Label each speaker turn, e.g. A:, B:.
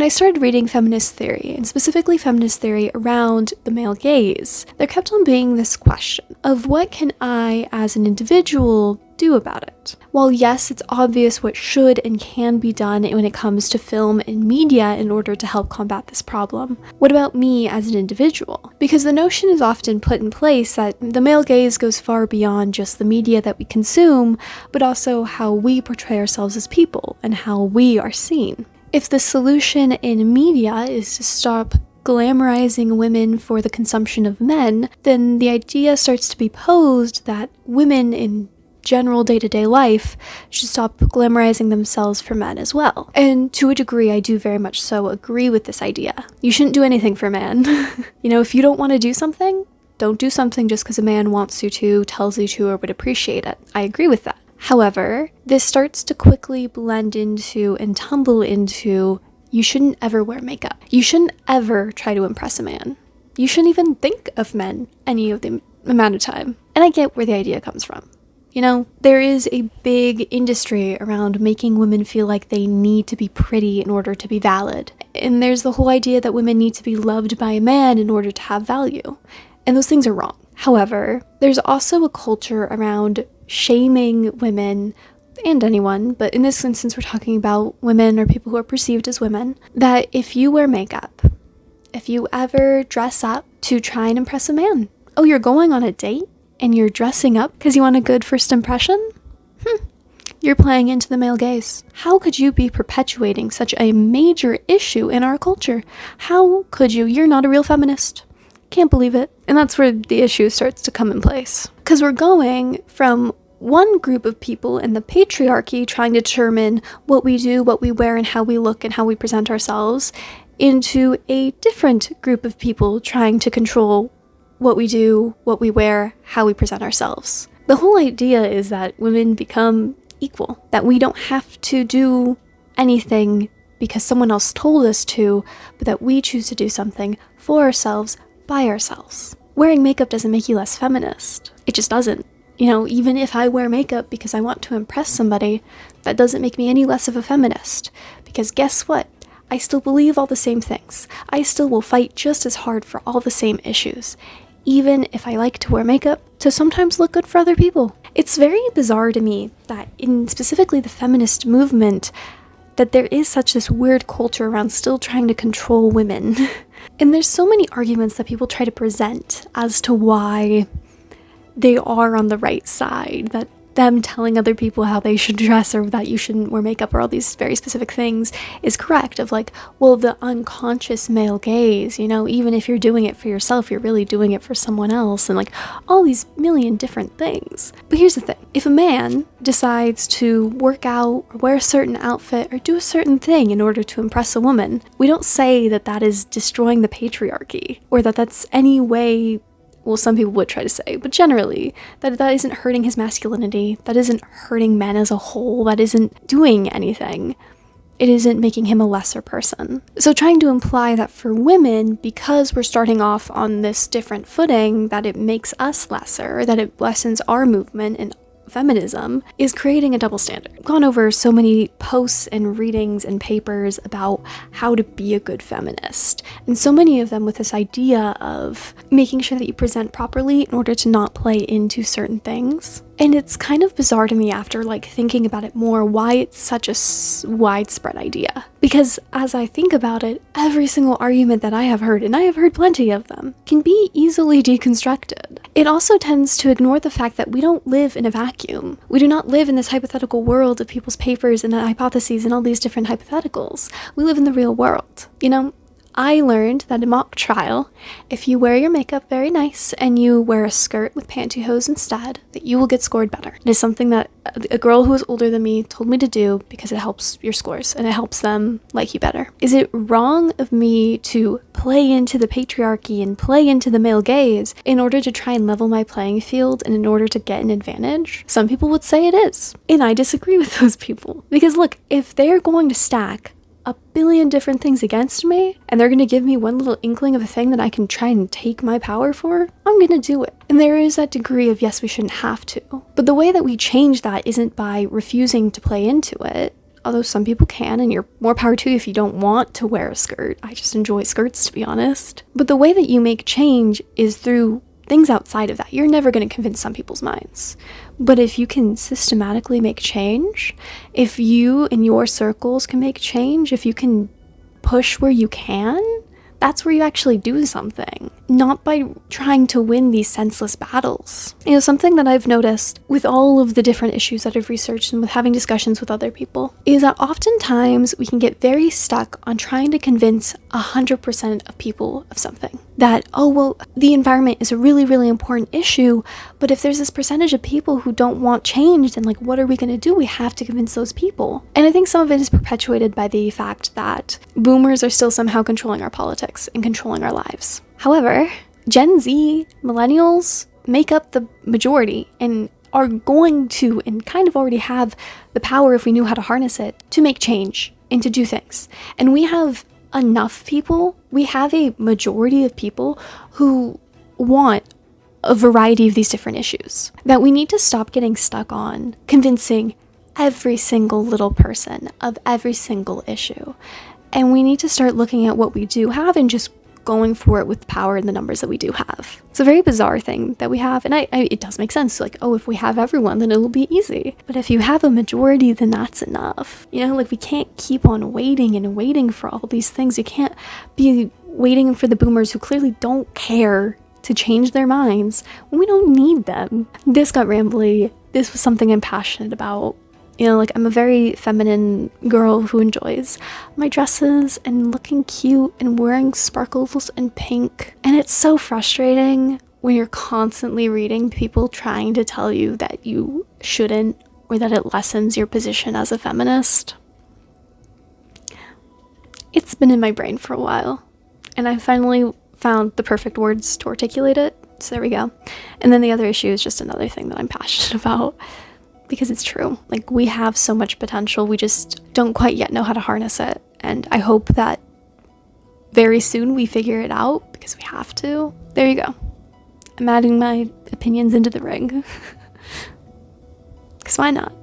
A: When I started reading feminist theory, and specifically feminist theory around the male gaze, there kept on being this question of what can I, as an individual, do about it? While yes, it's obvious what should and can be done when it comes to film and media in order to help combat this problem, what about me as an individual? Because the notion is often put in place that the male gaze goes far beyond just the media that we consume, but also how we portray ourselves as people and how we are seen. If the solution in media is to stop glamorizing women for the consumption of men, then the idea starts to be posed that women in general day-to-day life should stop glamorizing themselves for men as well. And to a degree, I do very much so agree with this idea. You shouldn't do anything for men. If you don't want to do something, don't do something just because a man wants you to, tells you to, or would appreciate it. I agree with that. However, this starts to quickly blend into and tumble into you shouldn't ever wear makeup. You shouldn't ever try to impress a man. You shouldn't even think of men any of the amount of time. And I get where the idea comes from. There is a big industry around making women feel like they need to be pretty in order to be valid. And there's the whole idea that women need to be loved by a man in order to have value. And those things are wrong. However, there's also a culture around shaming women and anyone, but in this instance we're talking about women or people who are perceived as women, that if you wear makeup, if you ever dress up to try and impress a man, oh, you're going on a date? And you're dressing up because you want a good first impression? You're playing into the male gaze. How could you be perpetuating such a major issue in our culture? How could you? You're not a real feminist. Can't believe it. And that's where the issue starts to come in place. Because we're going from one group of people in the patriarchy trying to determine what we do, what we wear, and how we look and how we present ourselves, into a different group of people trying to control what we do, what we wear, how we present ourselves. The whole idea is that women become equal, that we don't have to do anything because someone else told us to, but that we choose to do something for ourselves, by ourselves. Wearing makeup doesn't make you less feminist. It just doesn't. Even if I wear makeup because I want to impress somebody, that doesn't make me any less of a feminist. Because guess what? I still believe all the same things. I still will fight just as hard for all the same issues, even if I like to wear makeup to sometimes look good for other people. It's very bizarre to me that in specifically the feminist movement, that there is such this weird culture around still trying to control women. And there's so many arguments that people try to present as to why they are on the right side, that them telling other people how they should dress or that you shouldn't wear makeup or all these very specific things is correct, of the unconscious male gaze, even if you're doing it for yourself, you're really doing it for someone else, and all these million different things. But here's the thing, if a man decides to work out or wear a certain outfit or do a certain thing in order to impress a woman, we don't say that that is destroying the patriarchy or that that's any way. Well, some people would try to say, but generally, that isn't hurting his masculinity, that isn't hurting men as a whole, that isn't doing anything. It isn't making him a lesser person. So trying to imply that for women, because we're starting off on this different footing, that it makes us lesser, that it lessens our movement and feminism, is creating a double standard. I've gone over so many posts and readings and papers about how to be a good feminist, and so many of them with this idea of making sure that you present properly in order to not play into certain things. And it's kind of bizarre to me after thinking about it more, why it's such a widespread idea. Because as I think about it, every single argument that I have heard, and I have heard plenty of them, can be easily deconstructed. It also tends to ignore the fact that we don't live in a vacuum. We do not live in this hypothetical world of people's papers and hypotheses and all these different hypotheticals. We live in the real world. I learned that in mock trial, if you wear your makeup very nice and you wear a skirt with pantyhose instead, that you will get scored better. It is something that a girl who was older than me told me to do because it helps your scores and it helps them like you better. Is it wrong of me to play into the patriarchy and play into the male gaze in order to try and level my playing field and in order to get an advantage? Some people would say it is, and I disagree with those people. Because look, if they're going to stack a billion different things against me, and they're going to give me one little inkling of a thing that I can try and take my power for, I'm going to do it. And there is that degree of, yes, we shouldn't have to. But the way that we change that isn't by refusing to play into it. although some people can, and you're more power to you if you don't want to wear a skirt. I just enjoy skirts, to be honest. But the way that you make change is through things outside of that. You're never going to convince some people's minds. But if you can systematically make change, if you in your circles can make change, if you can push where you can, that's where you actually do something, not by trying to win these senseless battles. You know, something that I've noticed with all of the different issues that I've researched and with having discussions with other people is that oftentimes we can get very stuck on trying to convince 100% of people of something. That, oh, well, the environment is a really, really important issue, but if there's this percentage of people who don't want change, then like, what are we going to do? We have to convince those people. And I think some of it is perpetuated by the fact that boomers are still somehow controlling our politics and controlling our lives. However, Gen Z, millennials make up the majority and are going to, and kind of already have the power, if we knew how to harness it, to make change and to do things. And we have enough people, we have a majority of people who want a variety of these different issues, that we need to stop getting stuck on convincing every single little person of every single issue. And we need to start looking at what we do have and just going for it with the power and the numbers that we do have. It's a very bizarre thing that we have, and it does make sense. Like, oh, if we have everyone, then it'll be easy. But if you have a majority, then that's enough. You know, like, we can't keep on waiting and waiting for all these things. You can't be waiting for the boomers who clearly don't care to change their minds when we don't need them. This got rambly. This was something I'm passionate about. You know, like, I'm a very feminine girl who enjoys my dresses and looking cute and wearing sparkles and pink. And it's so frustrating when you're constantly reading people trying to tell you that you shouldn't, or that it lessens your position as a feminist. It's been in my brain for a while, and I finally found the perfect words to articulate it. So there we go. And then the other issue is just another thing that I'm passionate about. Because it's true. Like, we have so much potential, we just don't quite yet know how to harness it. And I hope that very soon we figure it out, because we have to. There you go. I'm adding my opinions into the ring. Because why not?